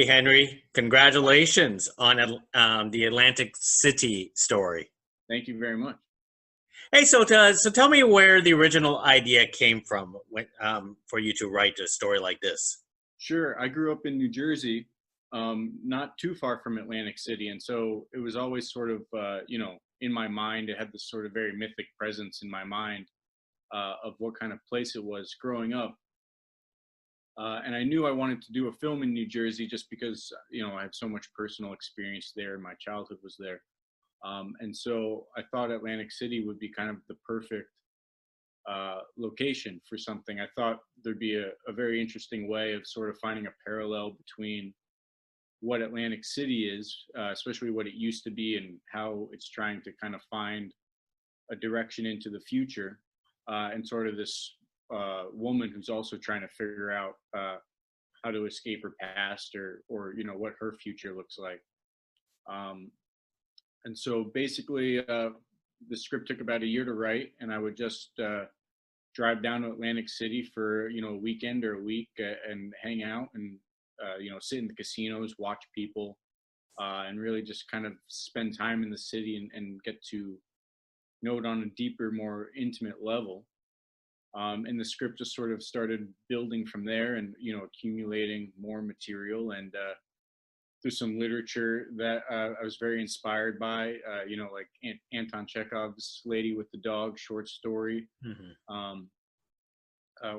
Hey, Henry, congratulations on the Atlantic City story. Thank you very much. Hey, so tell me where the original idea came from for you to write a story like this. Sure. I grew up in New Jersey, not too far from Atlantic City. And so it was always sort of, in my mind, it had this sort of very mythic presence in my mind of what kind of place it was growing up. And I knew I wanted to do a film in New Jersey just because, I have so much personal experience there. My childhood was there. And so I thought Atlantic City would be kind of the perfect location for something. I thought there'd be a very interesting way of sort of finding a parallel between what Atlantic City is, especially what it used to be, and how it's trying to kind of find a direction into the future, and sort of this woman who's also trying to figure out how to escape her past, or what her future looks like. And so basically, the script took about a year to write, and I would just drive down to Atlantic City for a weekend or a week, and hang out and sit in the casinos, watch people, and really just kind of spend time in the city, and get to know it on a deeper, more intimate level. And the script just sort of started building from there, and accumulating more material, and through some literature that I was very inspired by, like Anton Chekhov's Lady with the Dog short story, Hmm.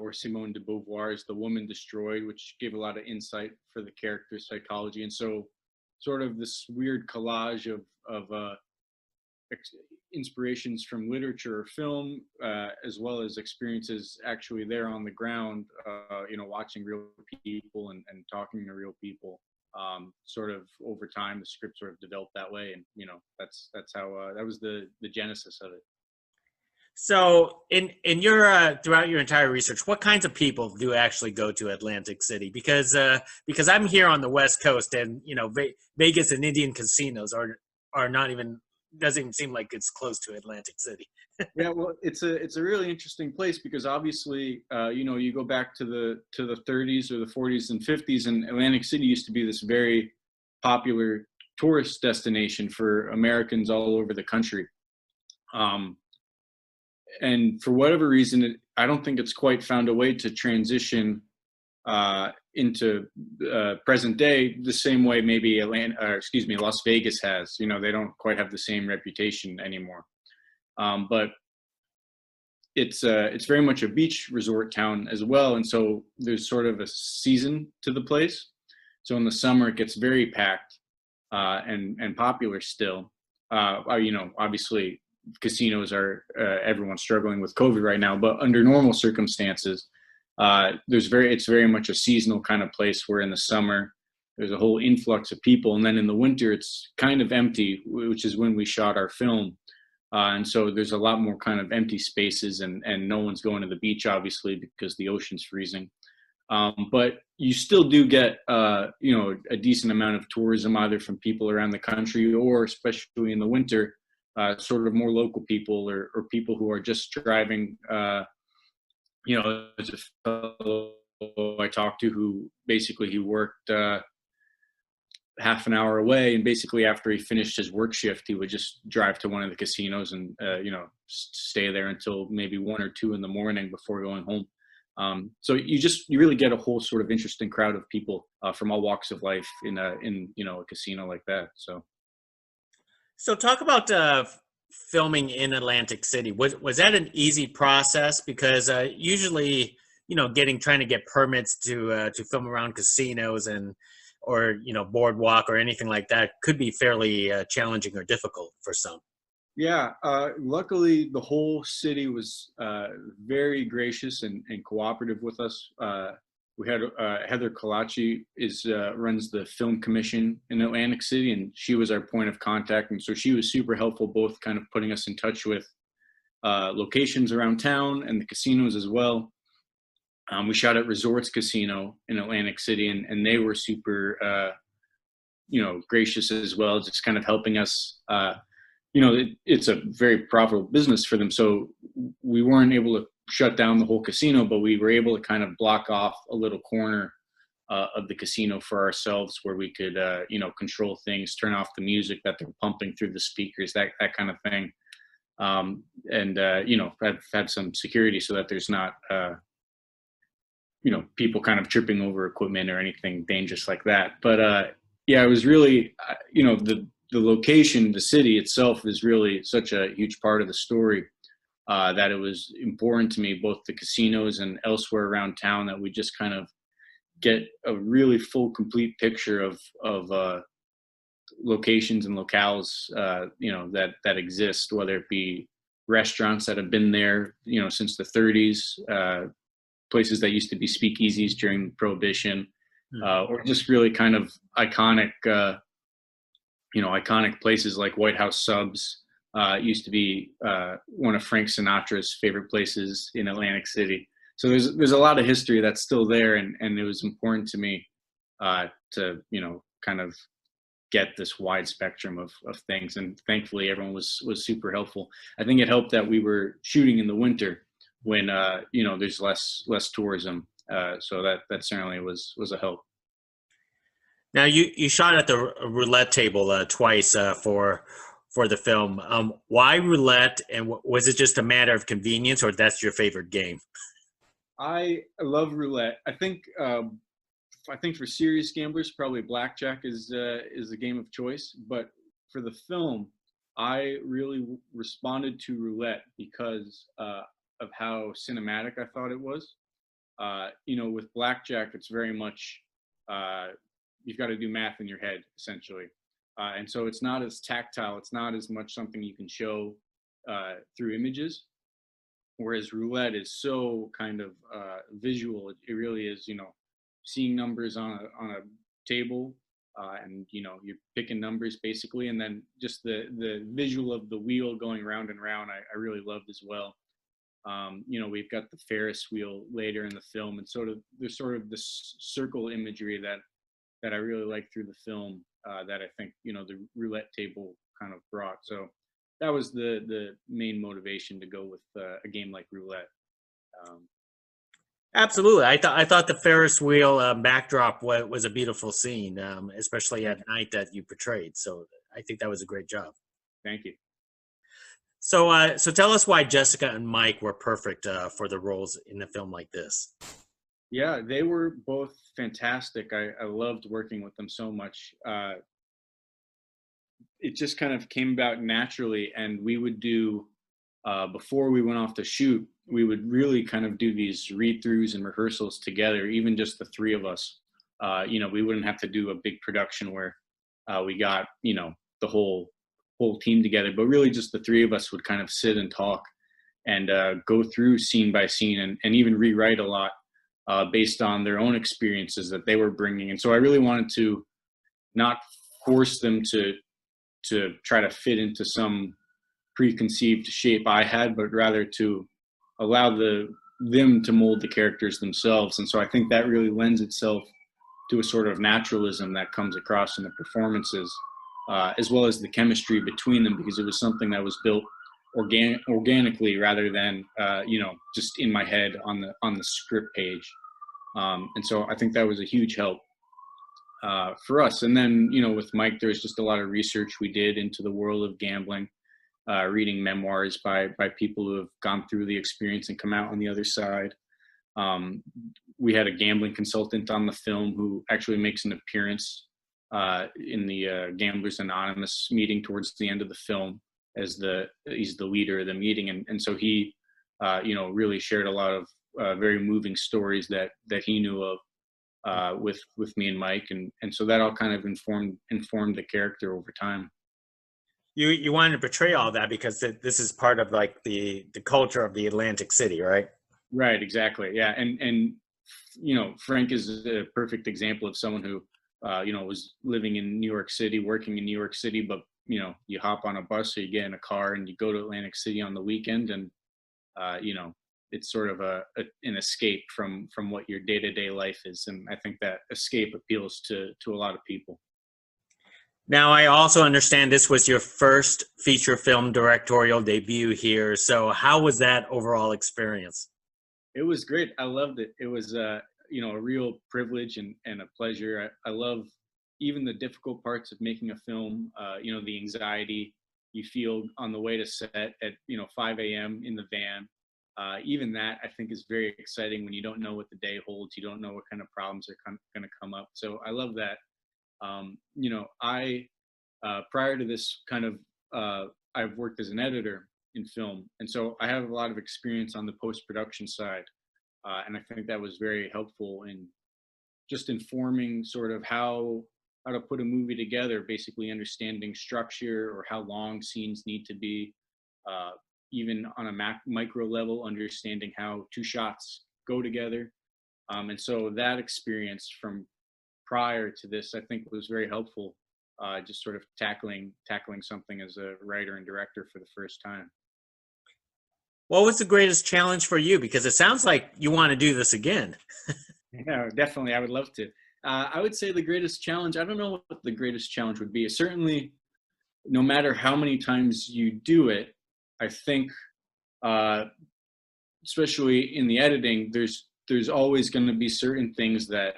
or Simone de Beauvoir's The Woman Destroyed, which gave a lot of insight for the character's psychology. And so sort of this weird collage of inspirations from literature or film, as well as experiences actually there on the ground, watching real people, and talking to real people. Sort of over time, the script sort of developed that way, and that's how that was the genesis of it. So, in your throughout your entire research, what kinds of people do actually go to Atlantic City? Because I'm here on the West Coast, and Vegas and Indian casinos are not even doesn't even seem like it's close to Atlantic City. Yeah, well, it's a really interesting place because obviously, you go back to the 30s or the 40s and 50s, and Atlantic City used to be this very popular tourist destination for Americans all over the country. And for whatever reason, I don't think it's quite found a way to transition into present day the same way maybe Las Vegas has. They don't quite have the same reputation anymore. But it's very much a beach resort town as well, and so there's sort of a season to the place. So in the summer, it gets very packed, and popular still. Obviously, casinos are everyone's struggling with COVID right now, but under normal circumstances, it's very much a seasonal kind of place where in the summer there's a whole influx of people, and then in the winter it's kind of empty, which is when we shot our film. And so there's a lot more kind of empty spaces, and no one's going to the beach, obviously, because the ocean's freezing. But you still do get, a decent amount of tourism, either from people around the country, or especially in the winter, sort of more local people, or people who are just driving. There's a fellow I talked to who basically he worked half an hour away, and basically after he finished his work shift, he would just drive to one of the casinos and stay there until maybe 1 or 2 in the morning before going home. So you really get a whole sort of interesting crowd of people from all walks of life in a casino like that. So talk about filming in Atlantic City. Was that an easy process? Because usually, trying to get permits to film around casinos or boardwalk or anything like that could be fairly challenging or difficult for some. Yeah, luckily the whole city was very gracious and cooperative with us. We had Heather Kalachi runs the film commission in Atlantic City, and she was our point of contact, and so she was super helpful, both kind of putting us in touch with locations around town and the casinos as well. We shot at Resorts Casino in Atlantic City, and they were super gracious as well, just kind of helping us. It's a very profitable business for them, so we weren't able to shut down the whole casino, but we were able to kind of block off a little corner of the casino for ourselves, where we could, control things, turn off the music that they're pumping through the speakers, that kind of thing. And have some security so that there's not, people kind of tripping over equipment or anything dangerous like that. But yeah, it was really, the location, the city itself is really such a huge part of the story, that it was important to me, both the casinos and elsewhere around town, that we just kind of get a really full, complete picture of locations and locales, that exist, whether it be restaurants that have been there, since the 30s, places that used to be speakeasies during Prohibition, or just really kind of iconic, iconic places like White House Subs. Used to be one of Frank Sinatra's favorite places in Atlantic City. So there's a lot of history that's still there, and it was important to me to kind of get this wide spectrum of things. And thankfully, everyone was super helpful. I think it helped that we were shooting in the winter when there's less tourism. So that certainly was a help. Now you shot at the roulette table twice for the film. Why roulette, and was it just a matter of convenience, or that's your favorite game? I love roulette. I think for serious gamblers, probably blackjack is the game of choice. But for the film, I really responded to roulette because of how cinematic I thought it was. With blackjack, it's very much you've got to do math in your head, essentially, and so it's not as tactile. It's not as much something you can show through images. Whereas roulette is so kind of visual. It really is, seeing numbers on a table, and you're picking numbers basically, and then just the visual of the wheel going round and round, I really loved as well. We've got the Ferris wheel later in the film, and there's sort of this circle imagery that I really like through the film, that I think the roulette table kind of brought. So that was the main motivation to go with a game like roulette. Absolutely. I thought the Ferris wheel backdrop was a beautiful scene, especially at night that you portrayed. So I think that was a great job. Thank you. So tell us why Jessica and Mike were perfect for the roles in a film like this. Yeah, they were both fantastic. I loved working with them so much. It just kind of came about naturally, and we would do, before we went off to shoot, we would really kind of do these read-throughs and rehearsals together, even just the three of us. We wouldn't have to do a big production where we got, the whole team together, but really just the three of us would kind of sit and talk and go through scene by scene, and even rewrite a lot based on their own experiences that they were bringing. And so I really wanted to not force them to try to fit into some preconceived shape I had, but rather to allow them to mold the characters themselves. And so I think that really lends itself to a sort of naturalism that comes across in the performances, as well as the chemistry between them, because it was something that was built organically rather than just in my head on the script page. And so I think that was a huge help for us. And then with Mike, there's just a lot of research we did into the world of gambling, reading memoirs by people who have gone through the experience and come out on the other side. We had a gambling consultant on the film who actually makes an appearance in the Gamblers Anonymous meeting towards the end of the film, as he's the leader of the meeting. And so he really shared a lot of very moving stories that he knew of with me and Mike, and so that all kind of informed the character over time. You wanted to portray all that because this is part of like the culture of the Atlantic City, right? Right, exactly. Yeah, and Frank is a perfect example of someone who was living in New York City, working in New York City, but you hop on a bus or you get in a car and you go to Atlantic City on the weekend, and it's sort of an escape from what your day-to-day life is. And I think that escape appeals to a lot of people. Now, I also understand this was your first feature film directorial debut here. So how was that overall experience? It was great. I loved it. It was a real privilege and a pleasure. I love even the difficult parts of making a film. The anxiety you feel on the way to set at 5 a.m. in the van. Even that I think is very exciting when you don't know what the day holds. You don't know what kind of problems are going to come up. So I love that. I prior to this kind of I've worked as an editor in film, and so I have a lot of experience on the post-production side, and I think that was very helpful in just informing sort of how to put a movie together, basically understanding structure or how long scenes need to be, even on a micro level, understanding how two shots go together. And so that experience from prior to this, I think, was very helpful. Just sort of tackling something as a writer and director for the first time. What was the greatest challenge for you? Because it sounds like you want to do this again. Yeah, definitely. I would love to. I would say the greatest challenge, I don't know what the greatest challenge would be. Certainly, no matter how many times you do it, I think, especially in the editing, there's always going to be certain things that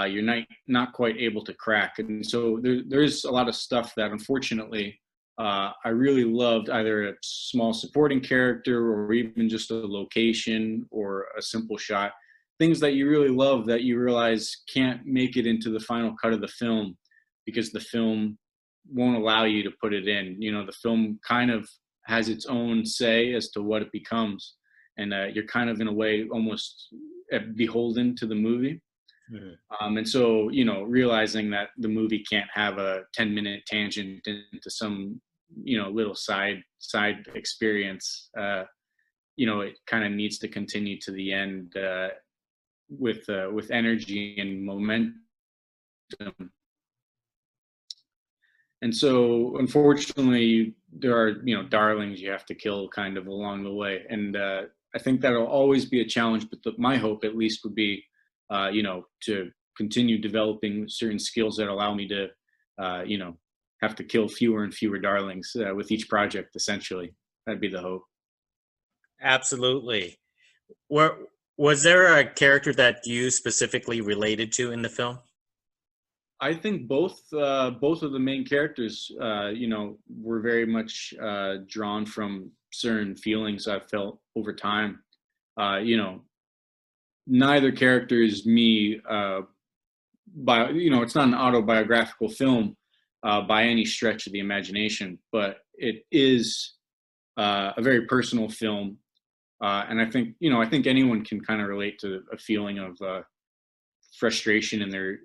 you're not quite able to crack. And so there's a lot of stuff that, unfortunately, I really loved, either a small supporting character or even just a location or a simple shot. Things that you really love that you realize can't make it into the final cut of the film because the film won't allow you to put it in. The film kind of has its own say as to what it becomes, and you're kind of in a way almost beholden to the movie. Mm-hmm. And so, realizing that the movie can't have a 10-minute tangent into some, little side experience, it kind of needs to continue to the end with energy and momentum. And so, unfortunately, there are, darlings you have to kill kind of along the way. And I think that'll always be a challenge. But my hope, at least, would be, to continue developing certain skills that allow me to, have to kill fewer and fewer darlings with each project, essentially. That'd be the hope. Absolutely. Was there a character that you specifically related to in the film? I think both of the main characters, were very much drawn from certain feelings I've felt over time. Neither character is me. It's not an autobiographical film by any stretch of the imagination, but it is a very personal film. And I think anyone can kind of relate to a feeling of frustration in their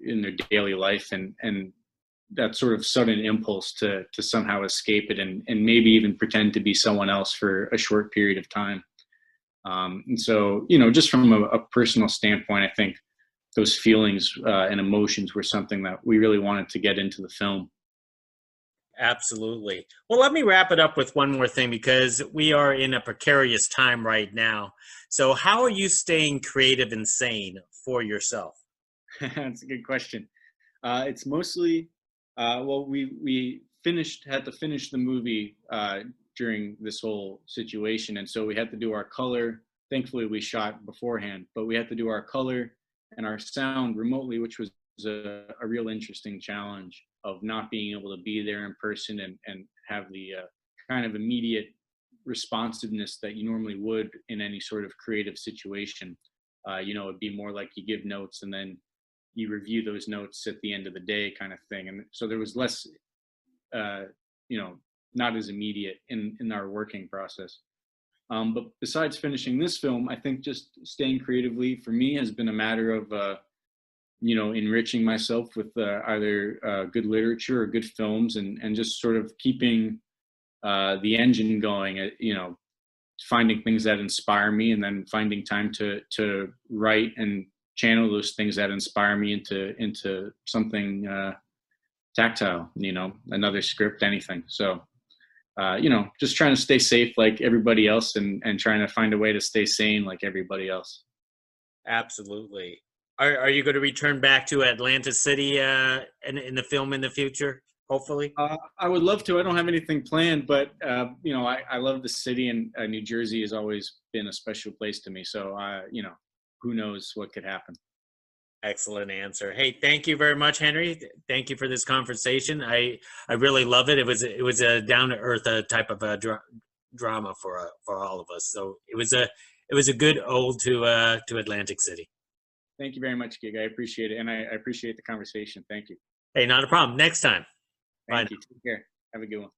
daily life, and that sort of sudden impulse to somehow escape it and maybe even pretend to be someone else for a short period of time. And so, just from a personal standpoint, I think those feelings and emotions were something that we really wanted to get into the film. Absolutely. Well, let me wrap it up with one more thing, because we are in a precarious time right now. So how are you staying creative and sane for yourself? That's a good question. It's mostly, we had to finish the movie during this whole situation. And so we had to do our color. Thankfully, we shot beforehand, but we had to do our color and our sound remotely, which was a real interesting challenge of not being able to be there in person and have the kind of immediate responsiveness that you normally would in any sort of creative situation. It'd be more like you give notes and then you review those notes at the end of the day kind of thing. And so there was less, not as immediate in our working process. But besides finishing this film, I think just staying creatively for me has been a matter of, enriching myself with either good literature or good films, and just sort of keeping the engine going, finding things that inspire me, and then finding time to write and channel those things that inspire me into something tactile, another script, anything. So, just trying to stay safe like everybody else, and trying to find a way to stay sane like everybody else. Absolutely. Are you going to return back to Atlantic City in the film in the future, hopefully? I would love to. I don't have anything planned, but, I love the city, and New Jersey has always been a special place to me. So, who knows what could happen. Excellent answer. Hey, thank you very much, Henry. Thank you for this conversation. I really love it. It was a down to earth type of drama for all of us. So it was a good ode to Atlantic City. Thank you very much, Gig. I appreciate it, and I appreciate the conversation. Thank you. Hey, not a problem. Next time. Bye. Thank you. Take care. Have a good one.